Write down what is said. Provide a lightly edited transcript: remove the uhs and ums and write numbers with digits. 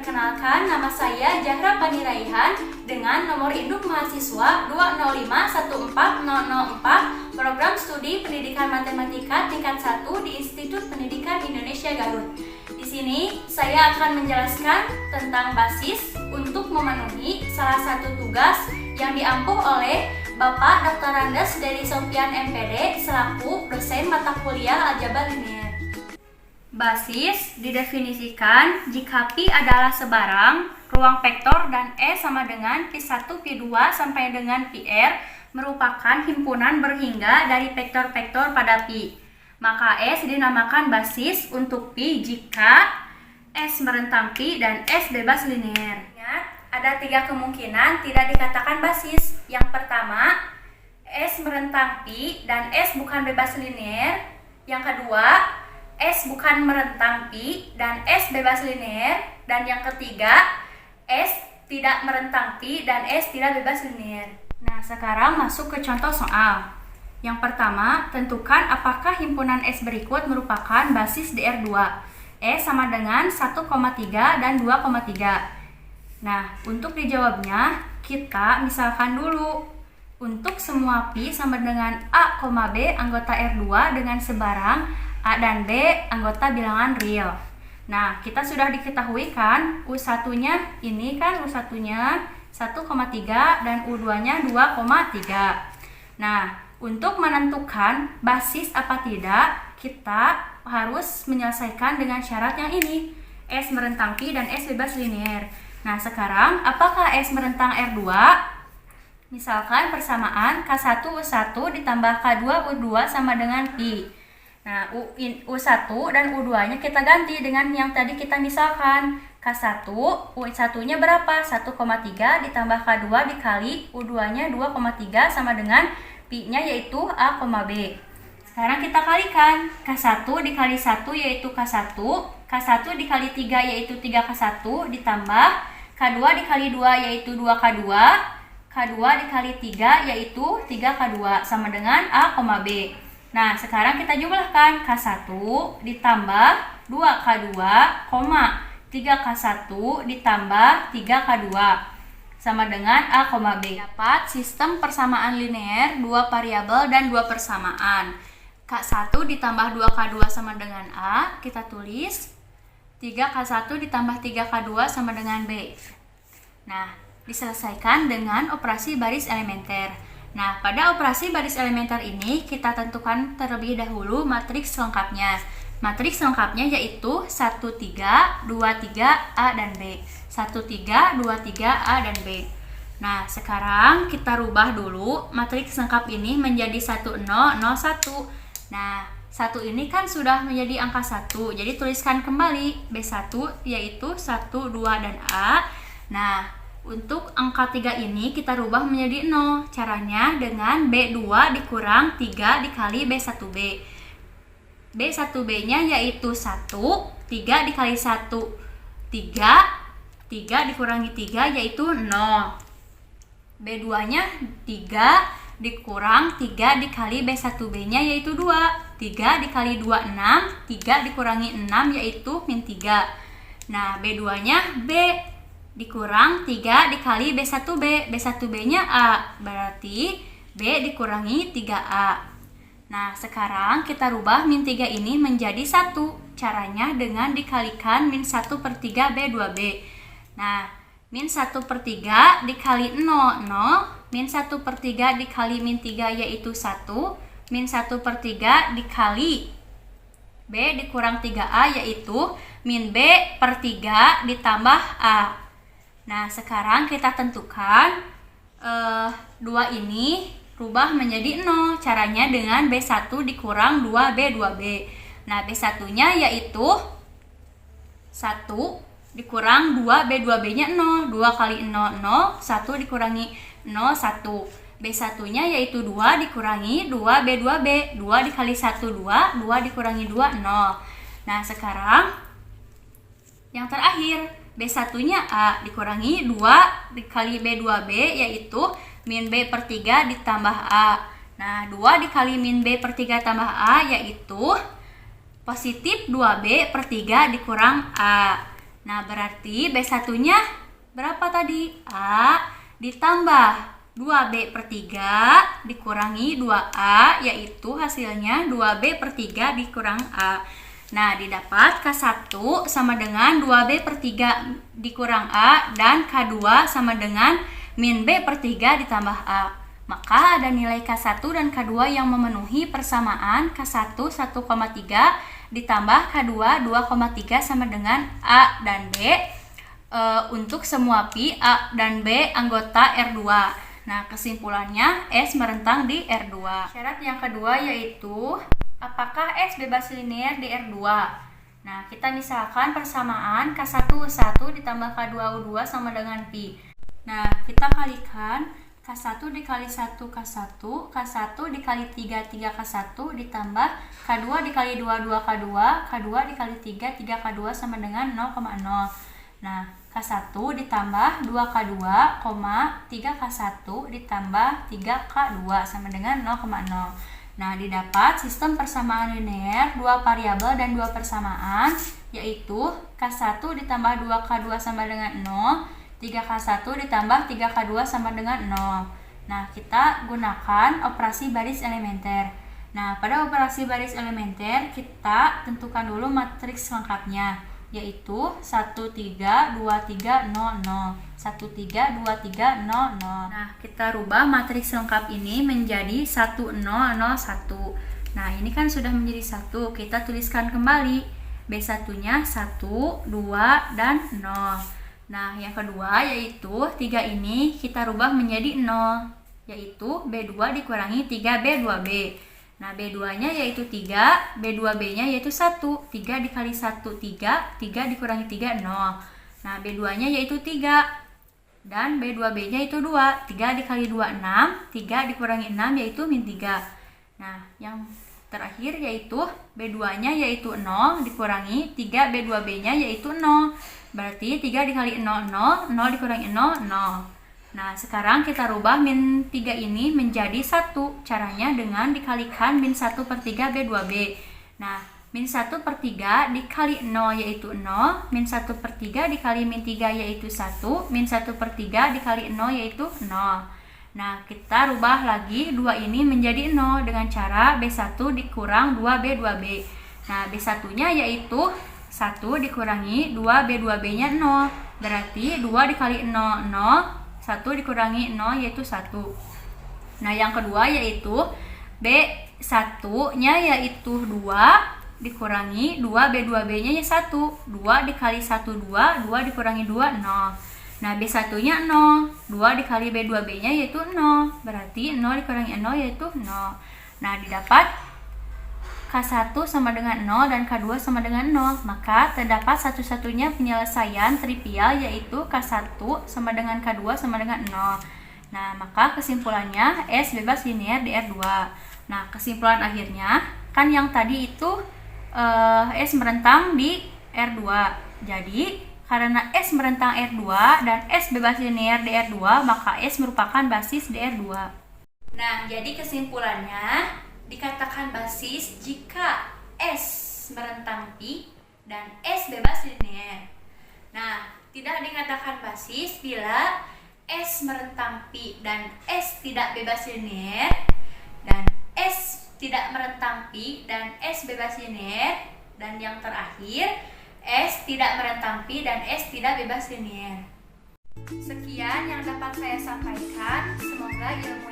Perkenalkan, nama saya Zahra Paniraihan dengan nomor induk mahasiswa 205140004 Program Studi Pendidikan Matematika tingkat 1 di Institut Pendidikan Indonesia Garut. Di sini saya akan menjelaskan tentang basis untuk memenuhi salah satu tugas yang diampuh oleh Bapak Dr. Andes Dedi Sofyan MPD selaku dosen mata kuliah Aljabar Linear. Basis didefinisikan jika Pi adalah sebarang, ruang vektor dan E sama dengan Pi1, Pi2 sampai dengan Pr merupakan himpunan berhingga dari vektor-vektor pada Pi. Maka S dinamakan basis untuk Pi jika S merentang Pi dan S bebas linear. Ada 3 kemungkinan tidak dikatakan basis. Yang pertama, S merentang Pi dan S bukan bebas linear. Yang kedua, S bukan merentang Pi dan S bebas linear. Dan yang ketiga, S tidak merentang Pi dan S tidak bebas linear. Nah, sekarang masuk ke contoh soal. Yang pertama, tentukan apakah himpunan S berikut merupakan basis DR2. E sama dengan 1,3 dan 2,3. Nah, untuk dijawabnya, kita misalkan dulu. Untuk semua Pi sama dengan A, B anggota R2 dengan sebarang A dan B anggota bilangan real. Nah, kita sudah diketahui kan U1-nya ini kan U1-nya 1,3 dan U2-nya 2,3. Nah, untuk menentukan basis apa tidak, kita harus menyelesaikan dengan syarat yang ini. S merentang Pi dan S bebas linear. Nah, sekarang apakah S merentang R2? Misalkan persamaan K1 U1 ditambah K2 U2 sama dengan Pi. Nah, U1 dan U2-nya kita ganti dengan yang tadi kita misalkan. K1, U1-nya berapa? 1,3 ditambah K2 dikali U2-nya 2,3 sama dengan Pi-nya yaitu A, B. Sekarang kita kalikan. K1 dikali 1 yaitu K1. K1 dikali 3 yaitu 3K1 ditambah K2 dikali 2 yaitu 2K2. K2 dikali 3 yaitu 3K2 sama dengan A, B. Nah, sekarang kita jumlahkan K1 ditambah 2K2, 3K1 ditambah 3K2 sama dengan A, B. Dapat sistem persamaan linear 2 variabel dan 2 persamaan. K1 ditambah 2K2 sama dengan A, kita tulis 3K1 ditambah 3K2 sama dengan B. Nah, diselesaikan dengan operasi baris elementer. Nah, pada operasi baris elementer ini kita tentukan terlebih dahulu matriks lengkapnya. Matriks lengkapnya yaitu 1, 3, 2, 3, A dan B. 1, 3, 2, 3, A dan B. Nah, sekarang kita rubah dulu matriks lengkap ini menjadi 1, 0, 0, 1. Nah, 1 ini kan sudah menjadi angka 1. Jadi tuliskan kembali B1 yaitu 1, 2, dan A. Nah, untuk angka 3 ini kita rubah menjadi 0. Caranya dengan B2 dikurang 3 dikali B1B. B1B-nya yaitu 1, 3 dikali 1, 3 dikurangi 3 yaitu 0. B2-nya 3 dikurang 3 dikali B1B-nya yaitu 2. 3 dikali 2, 6. 3 dikurangi 6 yaitu min 3. Nah, B2-nya B dikurang 3 dikali B1B. B1B-nya A, berarti B dikurangi 3A. Nah, sekarang kita rubah min 3 ini menjadi 1. Caranya dengan dikalikan min 1/3 B2B. Nah, min 1/3 dikali 0, 0. Min 1/3 dikali min 3 yaitu 1. Min 1/3 dikali B dikurang 3A yaitu min B/3 ditambah A. Nah, sekarang kita tentukan 2 ini rubah menjadi 0. Caranya dengan B1 dikurang 2B2B. Nah, B1-nya yaitu 1 dikurang 2B2B-nya 0. 2 kali 0, 0. 1 dikurangi 0, 1. B1-nya yaitu 2 dikurangi 2B2B. 2 dikali 1, 2. 2 dikurangi 2, 0. Nah, sekarang yang terakhir B1-nya A dikurangi 2 dikali B2B yaitu min B/3 ditambah A. Nah, 2 dikali min B/3 tambah A yaitu positif 2B/3 dikurang A. Nah, berarti B1-nya berapa tadi? A ditambah 2B per 3 dikurangi 2A, yaitu hasilnya 2B per 3 dikurang A. Nah, didapat K1 sama dengan 2B per 3 dikurang A, dan K2 sama dengan min B per 3 ditambah A. Maka ada nilai K1 dan K2 yang memenuhi persamaan K1 1,3 ditambah K2 2,3 sama dengan A dan B untuk semua pi A dan B anggota R2. Nah, kesimpulannya S merentang di R2. Syarat yang kedua yaitu apakah S bebas linear di R2? Nah, kita misalkan persamaan K1U1 ditambah K2U2 sama dengan pi. Nah, kita kalikan K1 dikali 1 K1, K1 dikali 3 3K1 ditambah K2 dikali 2 2K2, K2 dikali 3 3K2 sama dengan 0,0. Nah, K1 ditambah 2K2, 3K1 ditambah 3K2 sama dengan 0,0. Nah, didapat sistem persamaan linear dua variabel dan dua persamaan, yaitu K1 ditambah 2K2 sama dengan 0, 3K1 ditambah 3K2 sama dengan 0. Nah, kita gunakan operasi baris elementer. Nah, pada operasi baris elementer, kita tentukan dulu matriks lengkapnya, yaitu 1, 3, 2, 3, 0, 0. 1, 3, 2, 3, 0, 0. Nah, kita rubah matriks lengkap ini menjadi 1, 0, 0, 1. Nah, ini kan sudah menjadi 1. Kita tuliskan kembali. B1-nya 1, 2, dan 0. Nah, yang kedua yaitu 3 ini kita rubah menjadi 0, yaitu B2 dikurangi 3B2B. Nah, B2-nya yaitu 3, B2B-nya yaitu 1. 3 dikali 1, 3, 3 dikurangi 3, 0. Nah, B2-nya yaitu 3, dan B2B-nya itu 2. 3 dikali 2, 6, 3 dikurangi 6 yaitu min 3. Nah, yang terakhir yaitu B2-nya yaitu 0 dikurangi 3 B2B-nya yaitu 0. Berarti 3 dikali 0, 0, 0 dikurangi 0, 0. Nah, sekarang kita rubah min 3 ini menjadi 1. Caranya dengan dikalikan min 1 per 3 B2B. Nah, min 1 per 3 dikali 0 yaitu 0. Min 1 per 3 dikali min 3 yaitu 1. Min 1 per 3 dikali 0 yaitu 0. Nah, kita rubah lagi 2 ini menjadi 0 dengan cara B1 dikurang 2B2B. Nah, B1-nya yaitu 1 dikurangi 2B2B-nya 0. Berarti 2 dikali 0, 0. 1 dikurangi 0 yaitu 1. Nah, yang kedua yaitu B1-nya yaitu 2 dikurangi 2B2B-nya ya 1. 2 dikali 1, 2. 2 dikurangi 2, 0. Nah, B1-nya 0. 2 dikali B2B-nya yaitu 0. Berarti 0 dikurangi 0 yaitu 0. Nah, didapat K1 sama dengan 0 dan K2 sama dengan 0. Maka terdapat satu-satunya penyelesaian trivial yaitu K1 sama dengan K2 sama dengan 0. Nah, maka kesimpulannya S bebas linear di R2. Nah, kesimpulan akhirnya kan yang tadi itu S merentang di R2. Jadi, karena S merentang R2 dan S bebas linear di R2, maka S merupakan basis di R2. Nah, jadi kesimpulannya dikatakan basis jika S merentang pi dan S bebas linear. Nah, tidak dikatakan basis bila S merentang pi dan S tidak bebas linear, dan S tidak merentang pi dan S bebas linear, dan yang terakhir S tidak merentang pi dan S tidak bebas linear. Sekian yang dapat saya sampaikan. Semoga ilmu